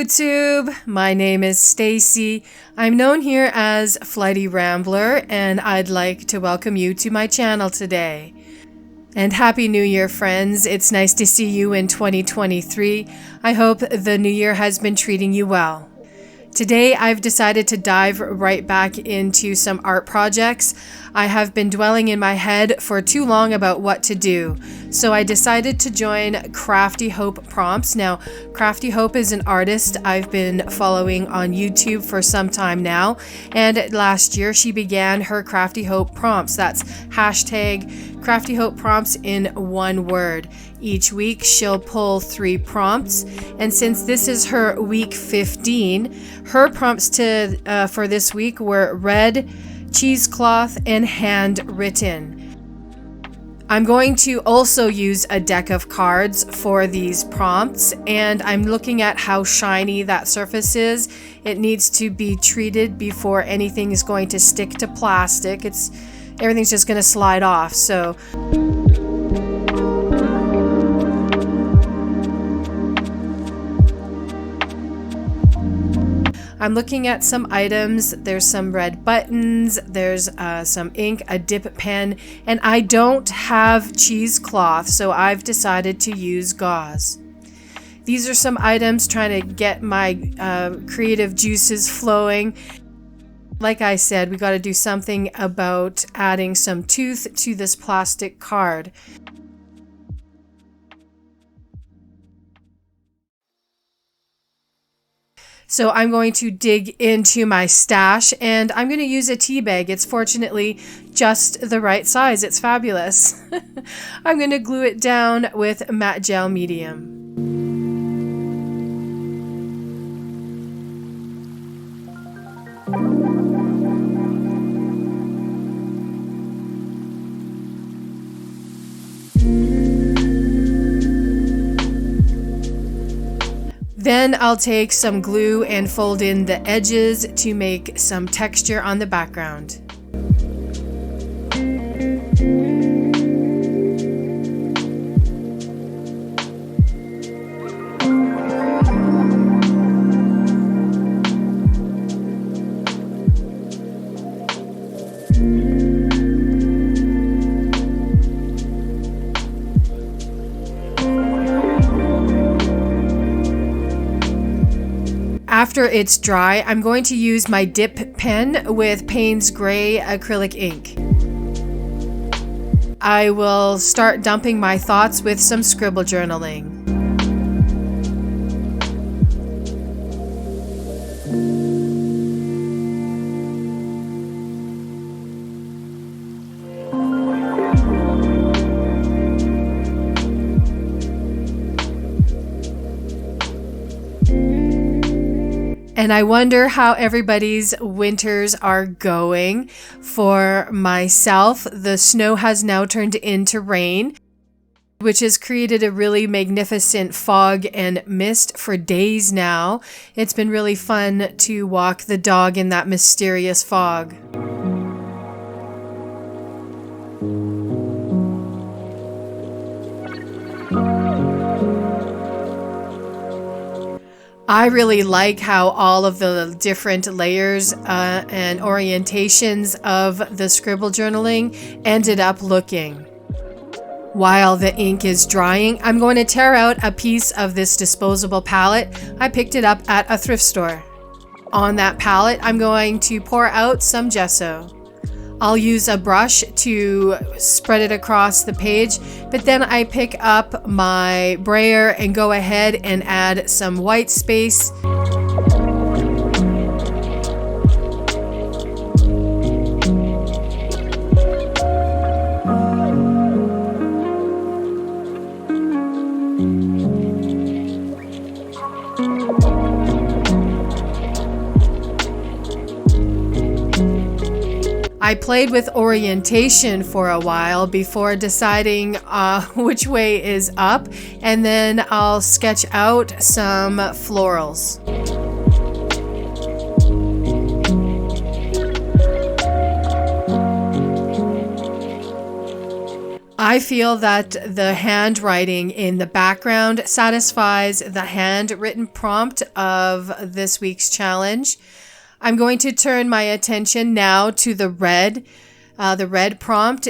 YouTube, my name is Stacy. I'm known here as flightyrambler, and I'd like to welcome you to my channel today. And Happy New Year, friends. It's nice to see you in 2023. I hope the new year has been treating you well. Today, I've decided to dive right back into some art projects. I have been dwelling in my head for too long about what to do, so I decided to join Crafty Hope prompts. Now, Crafty Hope is an artist I've been following on YouTube for some time now, and last year she began her Crafty Hope prompts. That's hashtag Crafty Hope prompts in one word. Each week she'll pull 3 prompts, and since this is her week 15, her prompts for this week were red, cheesecloth, and handwritten. I'm going to also use a deck of cards for these prompts, and I'm looking at how shiny that surface is. It needs to be treated before anything is going to stick to plastic. Everything's just going to slide off. So I'm looking at some items. There's some red buttons, there's some ink, a dip pen, and I don't have cheesecloth, so I've decided to use gauze. These are some items trying to get my creative juices flowing. Like I said, we got to do something about adding some tooth to this plastic card. So I'm going to dig into my stash, and I'm going to use a tea bag. It's fortunately just the right size. It's fabulous. I'm going to glue it down with matte gel medium. Then I'll take some glue and fold in the edges to make some texture on the background. After it's dry, I'm going to use my dip pen with Payne's Gray acrylic ink. I will start dumping my thoughts with some scribble journaling. And I wonder how everybody's winters are going. For myself, the snow has now turned into rain, which has created a really magnificent fog and mist for days now. It's been really fun to walk the dog in that mysterious fog. I really like how all of the different layers and orientations of the scribble journaling ended up looking. While the ink is drying, I'm going to tear out a piece of this disposable palette. I picked it up at a thrift store. On that palette, I'm going to pour out some gesso. I'll use a brush to spread it across the page, but then I pick up my brayer and go ahead and add some white space. I played with orientation for a while before deciding which way is up, and then I'll sketch out some florals. I I feel that the handwriting in the background satisfies the handwritten prompt of this week's challenge. I'm going to turn my attention now to the red prompt.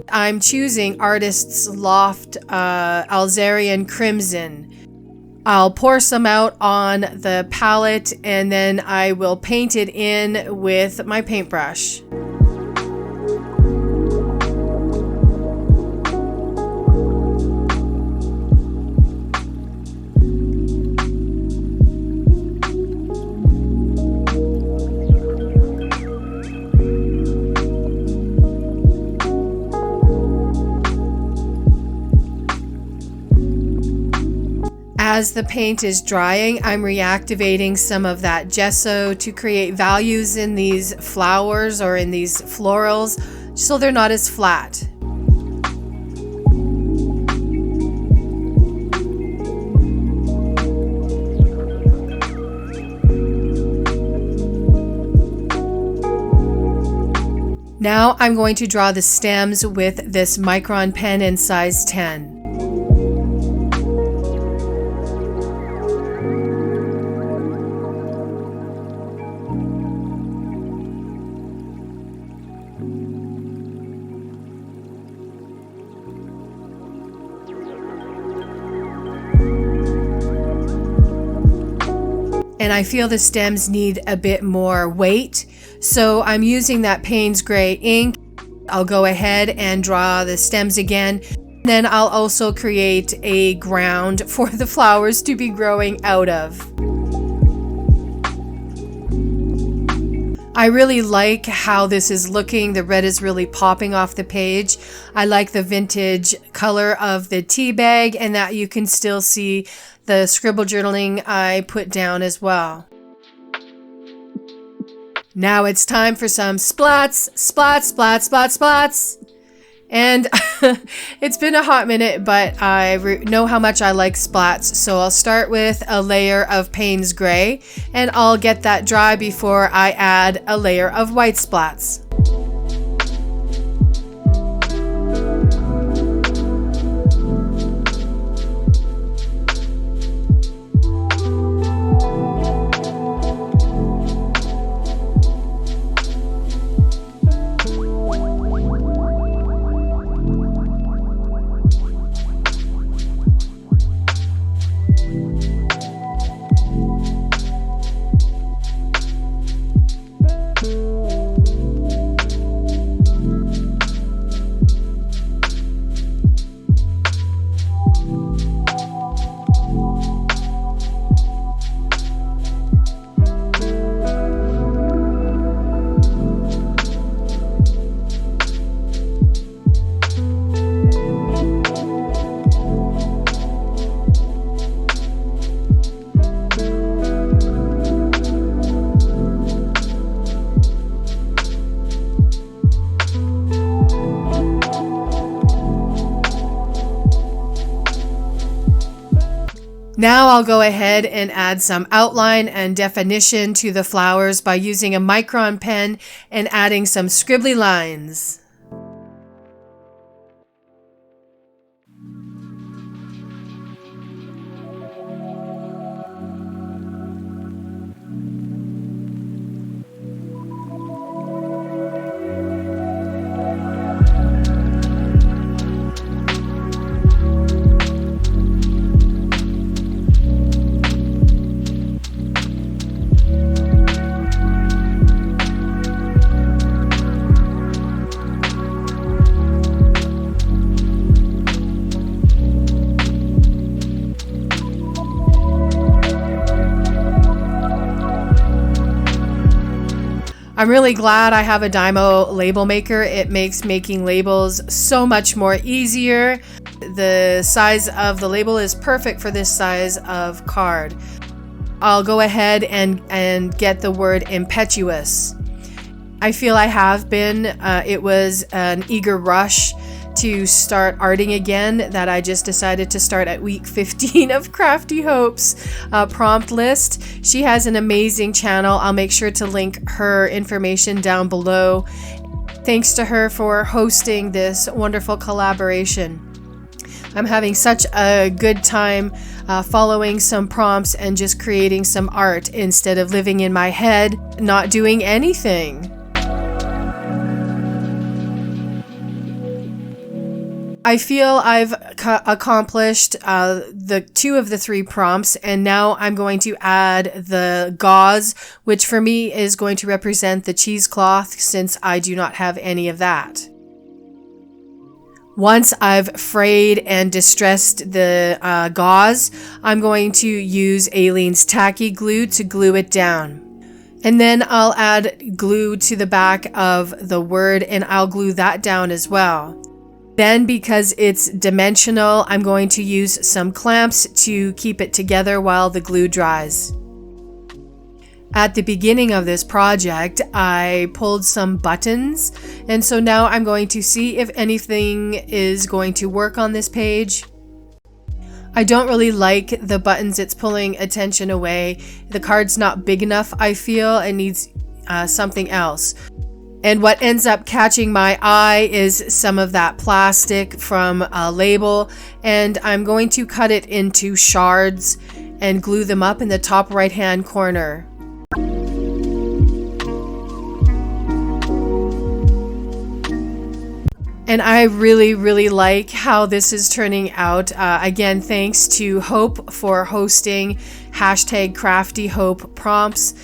I'm choosing Artist's Loft Alzarian Crimson. I'll pour some out on the palette and then I will paint it in with my paintbrush. As the paint is drying, I'm reactivating some of that gesso to create values in these flowers or in these florals so they're not as flat. Now I'm going to draw the stems with this micron pen in size 10. And I feel the stems need a bit more weight, so I'm using that Payne's Gray ink. I'll go ahead and draw the stems again. Then I'll also create a ground for the flowers to be growing out of. I really like how this is looking. The red is really popping off the page. I like the vintage color of the tea bag and that you can still see the scribble journaling I put down as well. Now it's time for some splats, splats, splats, splats, splats. And it's been a hot minute, but I know how much I like splats. So I'll start with a layer of Payne's Gray and I'll get that dry before I add a layer of white splats. Now I'll go ahead and add some outline and definition to the flowers by using a micron pen and adding some scribbly lines. I'm really glad I have a Dymo label maker. It makes making labels so much more easier. The size of the label is perfect for this size of card. I'll go ahead and get the word impetuous. I feel I have been. It was an eager rush to start arting again that I just decided to start at week 15 of Crafty Hope's prompt list. She has an amazing channel. I'll make sure to link her information down below. Thanks to her for hosting this wonderful collaboration. I'm having such a good time following some prompts and just creating some art instead of living in my head, not doing anything. I feel I've accomplished the 2 of the 3 prompts, and now I'm going to add the gauze, which for me is going to represent the cheesecloth since I do not have any of that. Once I've frayed and distressed the gauze, I'm going to use Aileen's tacky glue to glue it down. And then I'll add glue to the back of the word and I'll glue that down as well. Then, because it's dimensional, I'm going to use some clamps to keep it together while the glue dries. At the beginning of this project, I pulled some buttons, and so now I'm going to see if anything is going to work on this page. I don't really like the buttons. It's pulling attention away. The card's not big enough, I feel. It needs something else. And what ends up catching my eye is some of that plastic from a label, and I'm going to cut it into shards and glue them up in the top right-hand corner. And I really like how this is turning out. Again, thanks to Hope for hosting #CraftyHope prompts.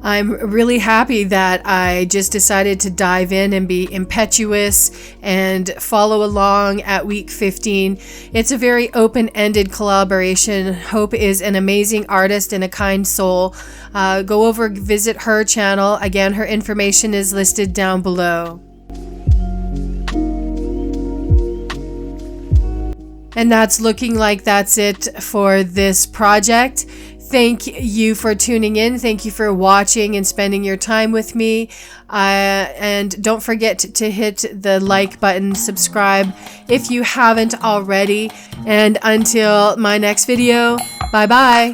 I'm really happy that I just decided to dive in and be impetuous and follow along at week 15. It's a very open-ended collaboration. Hope is an amazing artist and a kind soul. Go over, visit her channel. Again, her information is listed down below. And that's looking like that's it for this project. Thank you for tuning in. Thank you for watching and spending your time with me. And don't forget to hit the like button, subscribe if you haven't already. And until my next video, bye-bye.